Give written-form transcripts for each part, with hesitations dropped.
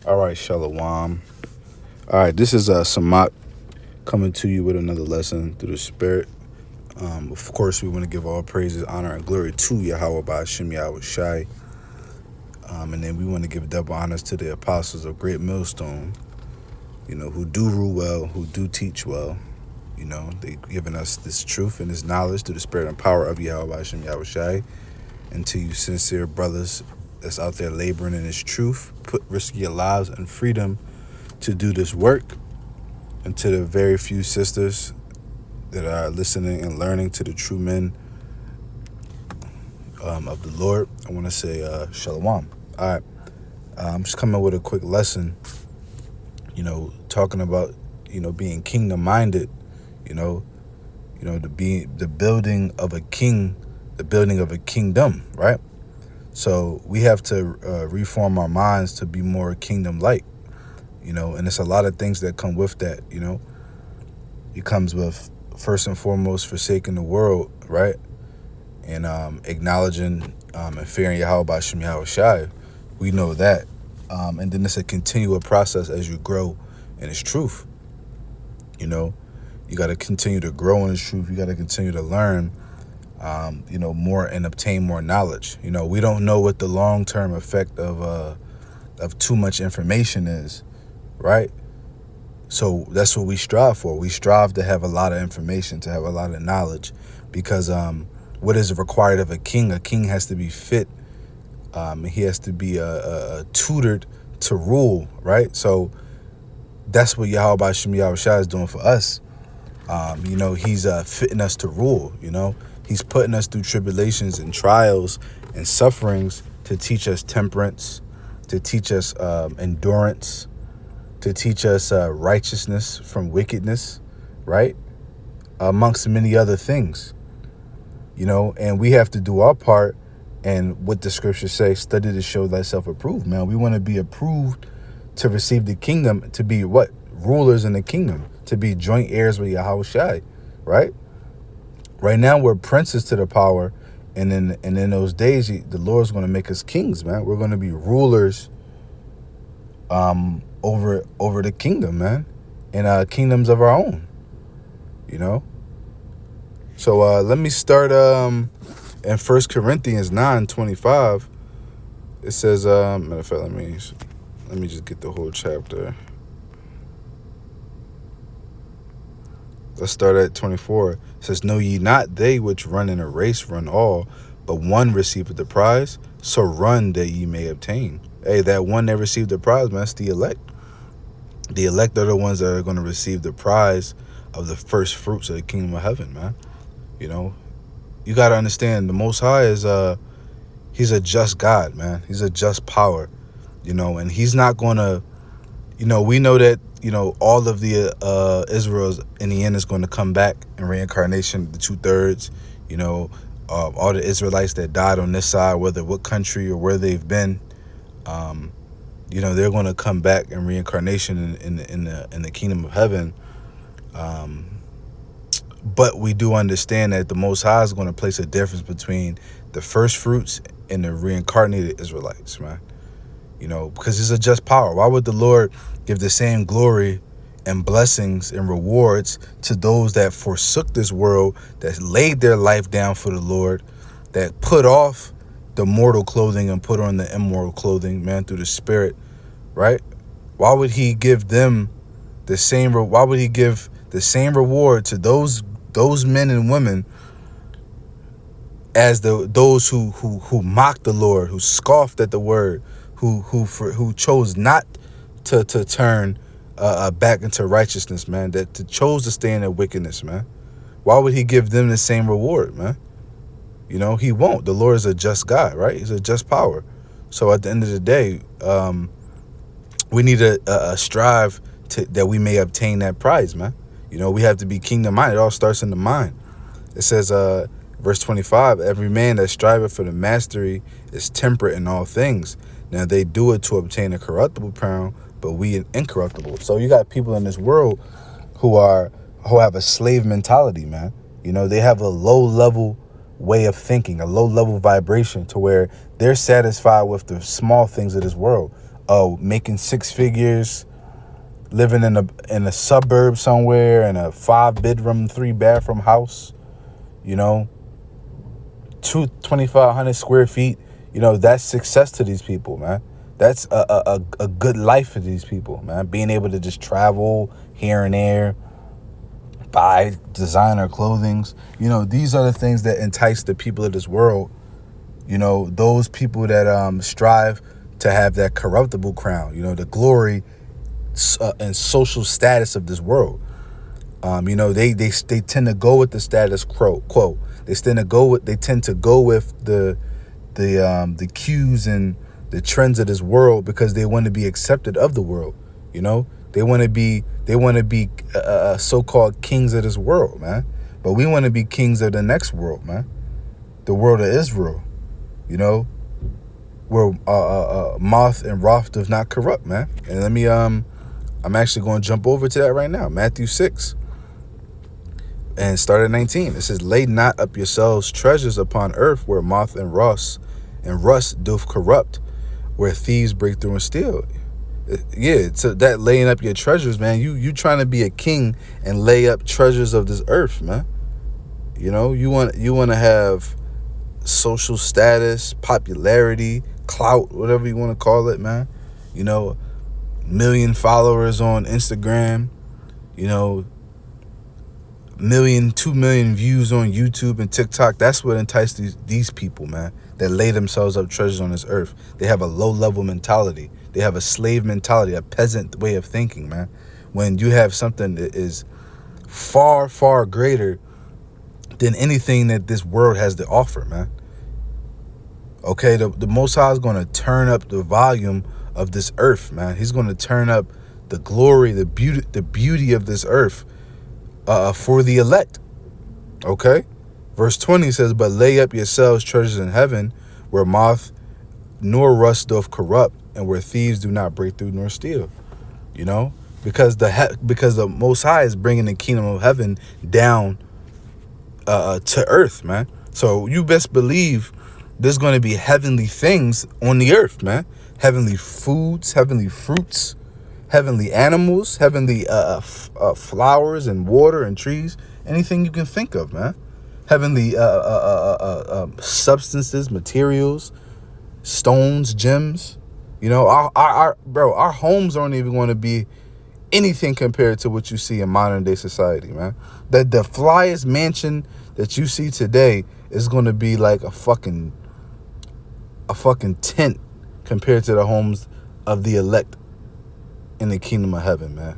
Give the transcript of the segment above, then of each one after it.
All right, Shalom. All right, this is Samat coming to you with another lesson through the Spirit. Of course, we want to give all praises, honor, and glory to Yahweh by Hashem Yahweh Shai. And then we want to give double honors to the apostles of Great Millstone, who do rule well, who do teach well. They've given us this truth and this knowledge through the Spirit and power of Yahweh by Hashem Yahweh Shai. And to you sincere brothers that's out there laboring in this truth, risking your lives and freedom to do this work. And to the very few sisters that are listening and learning to the true men of the Lord, I want to say Shalom. All right, I'm just coming with a quick lesson, talking about, being kingdom-minded, the building of a king, the building of a kingdom, right? So we have to reform our minds to be more kingdom-like, and it's a lot of things that come with that, It comes with, first and foremost, forsaking the world, right? And acknowledging and fearing Yahweh by Shem Yahweh Shai. We know that. And then it's a continual process as you grow in His truth. You got to continue to grow in His truth. You got to continue to learn, more and obtain more knowledge. We don't know what the long-term effect of too much information is, right? So that's what we strive for. We strive to have a lot of information, to have a lot of knowledge, because what is required of a king? A king has to be fit. He has to be tutored to rule, right? So that's what Yahweh B'Shem Yahweh Shai is doing for us. He's fitting us to rule. He's putting us through tribulations and trials and sufferings to teach us temperance, to teach us endurance, to teach us righteousness from wickedness, right? Amongst many other things, and we have to do our part. And what the scriptures say, study to show thyself approved, man. We want to be approved to receive the kingdom, to be what? Rulers in the kingdom, to be joint heirs with Yahweh Shai, right? Right now we're princes to the power, and in those days, the Lord's going to make us kings, man. We're going to be rulers over the kingdom, man, and kingdoms of our own, So let me start in 1 Corinthians 9:25. It says, matter of fact, let me just get the whole chapter. Let's start at 24. It says, know ye not they which run in a race run all, but one receiveth the prize, so run that ye may obtain. Hey, that one that received the prize, man, that's the elect. The elect are the ones that are going to receive the prize of the first fruits of the kingdom of heaven, man. You got to understand, the Most High is He's a just God, man. He's a just power, and He's not going to, we know that, all of the Israel's in the end is going to come back in reincarnation, the 2/3, all the Israelites that died on this side, whether what country or where they've been, they're going to come back in reincarnation in the kingdom of heaven. But we do understand that the Most High is going to place a difference between the first fruits and the reincarnated Israelites, man. Because it's a just power. Why would the Lord give the same glory and blessings and rewards to those that forsook this world, that laid their life down for the Lord, that put off the mortal clothing and put on the immortal clothing, man, through the Spirit, right? Why would He give them the same? Why would He give the same reward to those men and women as those who mocked the Lord, who scoffed at the word, who chose not to turn back into righteousness, man, that chose to stay in their wickedness, man? Why would He give them the same reward, man? He won't. The Lord is a just God, right? He's a just power. So at the end of the day, we need to strive that we may obtain that prize, man. We have to be kingdom minded. It all starts in the mind. It says, verse 25, every man that striveth for the mastery is temperate in all things. Now they do it to obtain a corruptible crown, but we an incorruptible. So you got people in this world who have a slave mentality, man. They have a low level way of thinking, a low level vibration, to where they're satisfied with the small things of this world. making six figures, living in a suburb somewhere in a 5-bedroom, 3-bathroom house, you know, 2,500 square feet. You know, that's success to these people, man. That's a good life for these people, man. Being able to just travel here and there, buy designer clothings. You know, these are the things that entice the people of this world. You know, those people that strive to have that corruptible crown, you know, the glory and social status of this world. You know, they tend to go with the status quo. They tend to go with the cues and the trends of this world because they want to be accepted of the world. You know, they want to be so-called kings of this world, man. But we want to be kings of the next world, man. The world of Israel. You know, where moth and Roth does not corrupt, man. And let me I'm actually going to jump over to that right now. Matthew 6 and start at 19. It says, "Lay not up yourselves treasures upon earth, where moth and rust doth corrupt, where thieves break through and steal." Yeah, so that laying up your treasures, man. You trying to be a king and lay up treasures of this earth, man. You know, you want to have social status, popularity, clout, whatever you want to call it, man. You know, 1 million followers on Instagram, you know, 2 million views on YouTube and TikTok. That's what entices these people, man, that lay themselves up treasures on this earth. They have a low-level mentality. They have a slave mentality, a peasant way of thinking, man. When you have something that is far, far greater than anything that this world has to offer, man. Okay, the Most High is going to turn up the volume of this earth, man. He's going to turn up the glory, the beauty of this earth for the elect. Okay, verse 20 says, "But lay up yourselves treasures in heaven, where moth nor rust doth corrupt, and where thieves do not break through nor steal." You know, because the Most High is bringing the kingdom of heaven down to earth, man. So you best believe there's going to be heavenly things on the earth, man. Heavenly foods, heavenly fruits, heavenly animals, heavenly flowers and water and trees, anything you can think of, man. Heavenly substances, materials, stones, gems. You know, our homes aren't even going to be anything compared to what you see in modern day society, man. The flyest mansion that you see today is going to be like a fucking tent compared to the homes of the elect in the kingdom of heaven, man.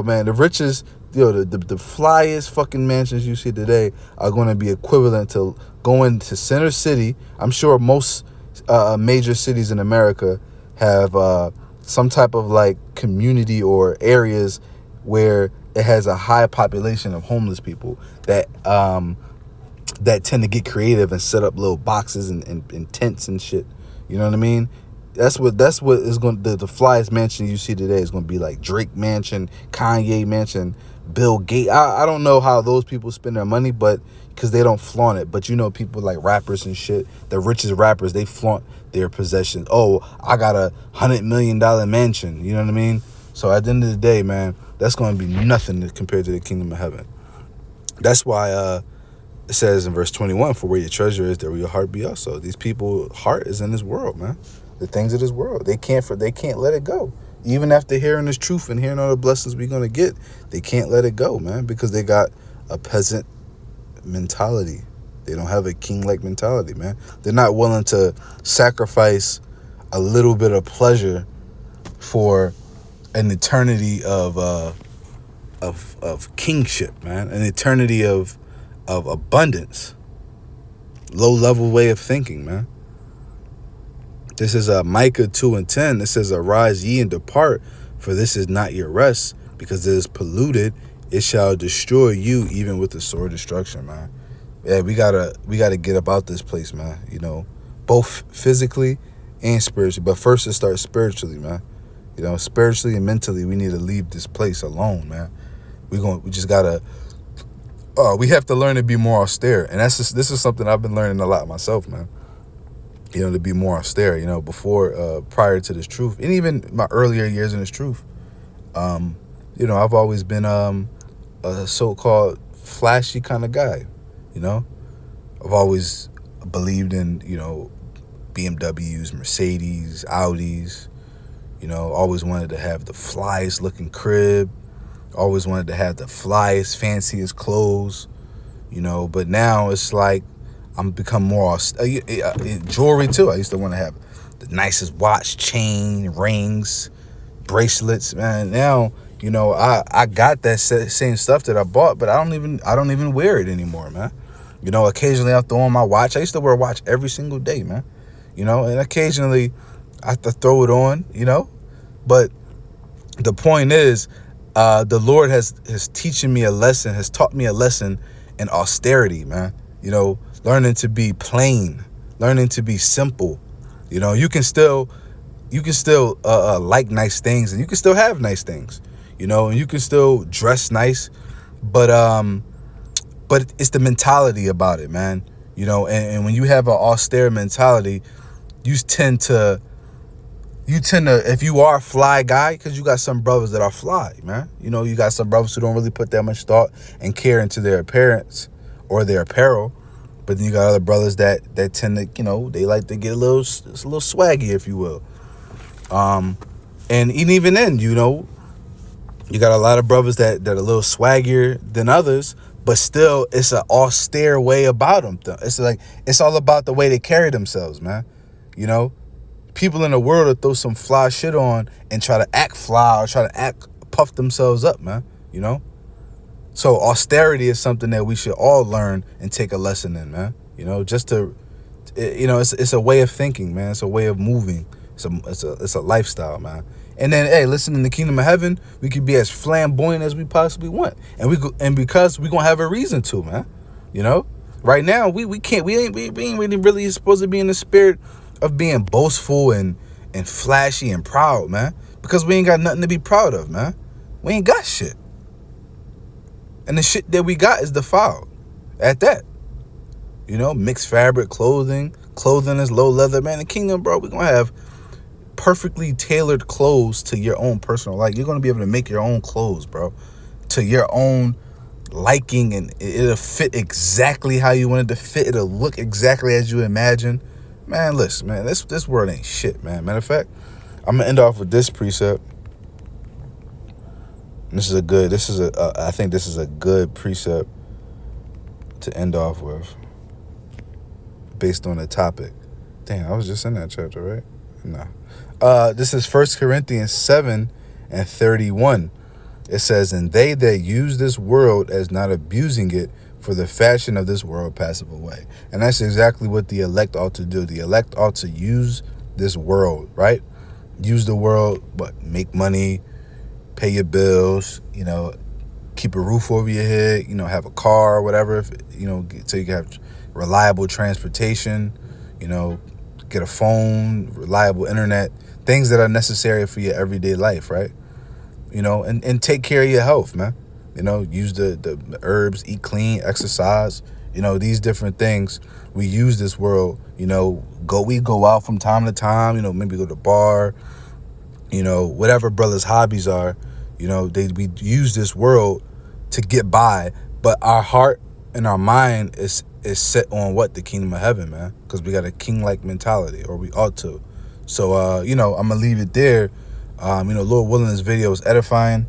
Man, the richest, the flyest fucking mansions you see today are going to be equivalent to going to Center City. I'm sure most major cities in America have some type of like community or areas where it has a high population of homeless people that tend to get creative and set up little boxes and tents and shit. You know what I mean? That's what is going the flyest mansion you see today is going to be like Drake Mansion, Kanye Mansion, Bill Gates. I don't know how those people spend their money, but because they don't flaunt it. But you know, people like rappers and shit, the richest rappers, they flaunt their possessions. Oh, I got a $100 million mansion. You know what I mean? So at the end of the day, man, that's going to be nothing compared to the kingdom of heaven. That's why it says in verse 21, "For where your treasure is, there will your heart be also." These people's heart is in this world, man. The things of this world, they can't let it go. Even after hearing this truth and hearing all the blessings we're gonna get, they can't let it go, man, because they got a peasant mentality. They don't have a king-like mentality, man. They're not willing to sacrifice a little bit of pleasure for an eternity of kingship, man. An eternity of abundance. Low-level way of thinking, man. This is Micah 2:10. It says, "Arise ye and depart, for this is not your rest, because it is polluted. It shall destroy you even with the sword of destruction," man. Yeah, we gotta get about this place, man. You know, both physically and spiritually. But first, it starts spiritually, man. You know, spiritually and mentally, we need to leave this place alone, man. We have to learn to be more austere, and this is something I've been learning a lot myself, man. to be more austere, before, prior to this truth, and even my earlier years in this truth. I've always been a so-called flashy kind of guy. I've always believed in, BMWs, Mercedes, Audis. Always wanted to have the flyest looking crib. Always wanted to have the flyest, fanciest clothes. But now it's like I'm become more jewelry too. I used to want to have the nicest watch, chain, rings, bracelets. Man, now I got that same stuff that I bought, but I don't even wear it anymore, man. Occasionally I throw on my watch. I used to wear a watch every single day, man. And occasionally I have to throw it on, But the point is, the Lord has taught me a lesson in austerity, man. Learning to be plain, learning to be simple. You can still like nice things, and you can still have nice things, and you can still dress nice, but it's the mentality about it, man. And when you have an austere mentality, you tend to, if you are a fly guy, because you got some brothers that are fly, man. You got some brothers who don't really put that much thought and care into their appearance or their apparel. But then you got other brothers that tend to, they like to get a little swaggy, if you will. And even then, you got a lot of brothers that are a little swaggier than others, but still it's an austere way about them. It's all about the way they carry themselves, man. People in the world will throw some fly shit on and try to act fly or try to puff themselves up, man. So austerity is something that we should all learn and take a lesson in, man. Just to, it's a way of thinking, man. It's a way of moving. It's a lifestyle, man. And then, hey, listen, in the kingdom of heaven, we could be as flamboyant as we possibly want, and because we gonna have a reason to, man. Right now we can't. We ain't really supposed to be in the spirit of being boastful and flashy and proud, man. Because we ain't got nothing to be proud of, man. We ain't got shit. And the shit that we got is defiled at that. Mixed fabric clothing is low leather, man. The kingdom, bro, we're going to have perfectly tailored clothes to your own personal life. You're going to be able to make your own clothes, bro, to your own liking, and it'll fit exactly how you want it to fit. It'll look exactly as you imagine. Man, listen, man, this world ain't shit, man. Matter of fact, I'm going to end off with this precept. I think this is a good precept to end off with based on the topic. Damn, I was just in that chapter, right? No. This is 1 Corinthians 7:31. It says, "And they that use this world as not abusing it, for the fashion of this world passeth away." And that's exactly what the elect ought to do. The elect ought to use this world, right? Use the world, make money, pay your bills, keep a roof over your head, have a car or whatever, so you can have reliable transportation, get a phone, reliable internet, things that are necessary for your everyday life, right? And take care of your health, man. Use the herbs, eat clean, exercise, these different things. We use this world, we go out from time to time, maybe go to the bar, whatever brothers' hobbies are, we use this world to get by, but our heart and our mind is set on the kingdom of heaven, man, because we got a king-like mentality, or we ought to. So, I'm gonna leave it there. Lord willing, this video is edifying.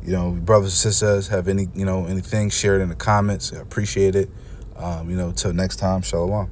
Brothers and sisters have anything, share it in the comments. I appreciate it. Till next time, shalom.